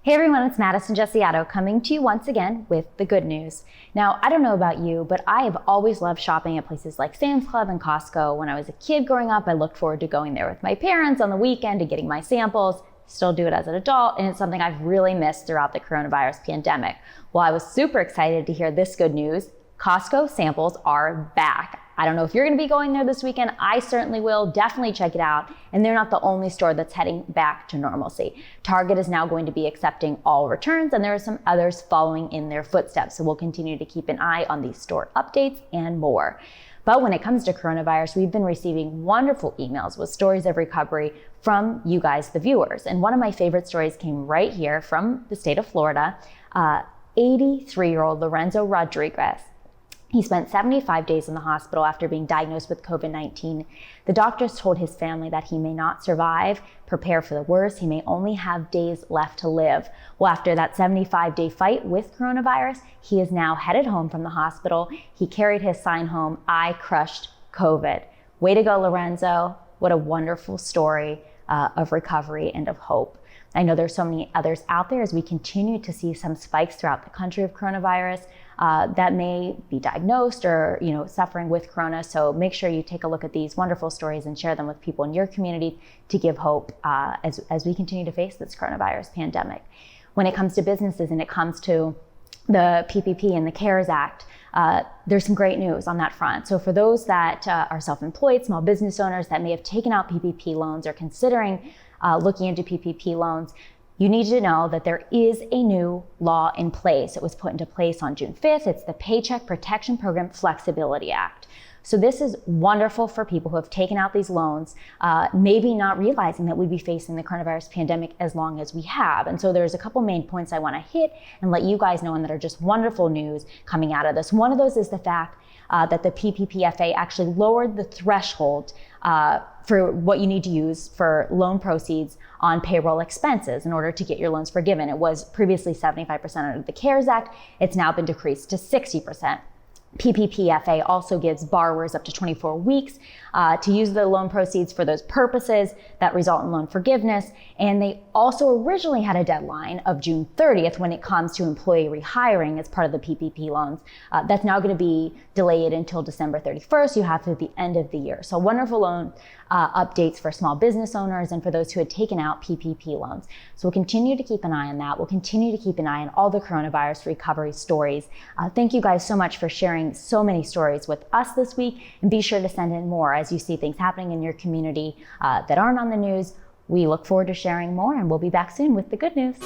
Hey everyone, it's Madison Gesiotto coming to you once again with the good news. Now, I don't know about you, but I have always loved shopping at places like Sam's Club and Costco. When I was a kid growing up, I looked forward to going there with my parents on the weekend and getting my samples. Still do it as an adult, and it's something I've really missed throughout the coronavirus pandemic. Well, I was super excited to hear this good news. Costco samples are back. I don't know if you're going to be going there this weekend. I certainly will. Definitely check it out. And they're not the only store that's heading back to normalcy. Target is now going to be accepting all returns, and there are some others following in their footsteps. So we'll continue to keep an eye on these store updates and more. But when it comes to coronavirus, we've been receiving wonderful emails with stories of recovery from you guys, the viewers. And one of my favorite stories came right here from the state of Florida. 83-year-old Lorenzo Rodriguez. He spent 75 days in the hospital after being diagnosed with COVID-19. The doctors told his family that he may not survive. Prepare for the worst. He may only have days left to live. Well, after that 75-day fight with coronavirus, he is now headed home from the hospital. He carried his sign home, "I crushed COVID." Way to go, Lorenzo. What a wonderful story of recovery and of hope. I know there's so many others out there as we continue to see some spikes throughout the country of coronavirus that may be diagnosed or suffering with corona. So make sure you take a look at these wonderful stories and share them with people in your community to give hope as we continue to face this coronavirus pandemic. When it comes to businesses and it comes to the PPP and the CARES Act, there's some great news on that front. So for those that are self-employed, small business owners that may have taken out PPP loans or considering looking into PPP loans, you need to know that there is a new law in place. It was put into place on June 5th. It's the Paycheck Protection Program Flexibility Act. So this is wonderful for people who have taken out these loans, maybe not realizing that we'd be facing the coronavirus pandemic as long as we have. And so there's a couple main points I want to hit and let you guys know, and that are just wonderful news coming out of this. One of those is the fact that the PPPFA actually lowered the threshold for what you need to use for loan proceeds on payroll expenses in order to get your loans forgiven. It was previously 75% under the CARES Act. It's now been decreased to 60%. PPPFA also gives borrowers up to 24 weeks to use the loan proceeds for those purposes that result in loan forgiveness. And they also originally had a deadline of June 30th when it comes to employee rehiring as part of the PPP loans. That's now going to be delayed until December 31st. You have to the end of the year. So wonderful loan updates for small business owners and for those who had taken out PPP loans. So we'll continue to keep an eye on that. We'll continue to keep an eye on all the coronavirus recovery stories. Thank you guys so much for sharing so many stories with us this week, and be sure to send in more as you see things happening in your community that aren't on the news. We look forward to sharing more, and we'll be back soon with the good news.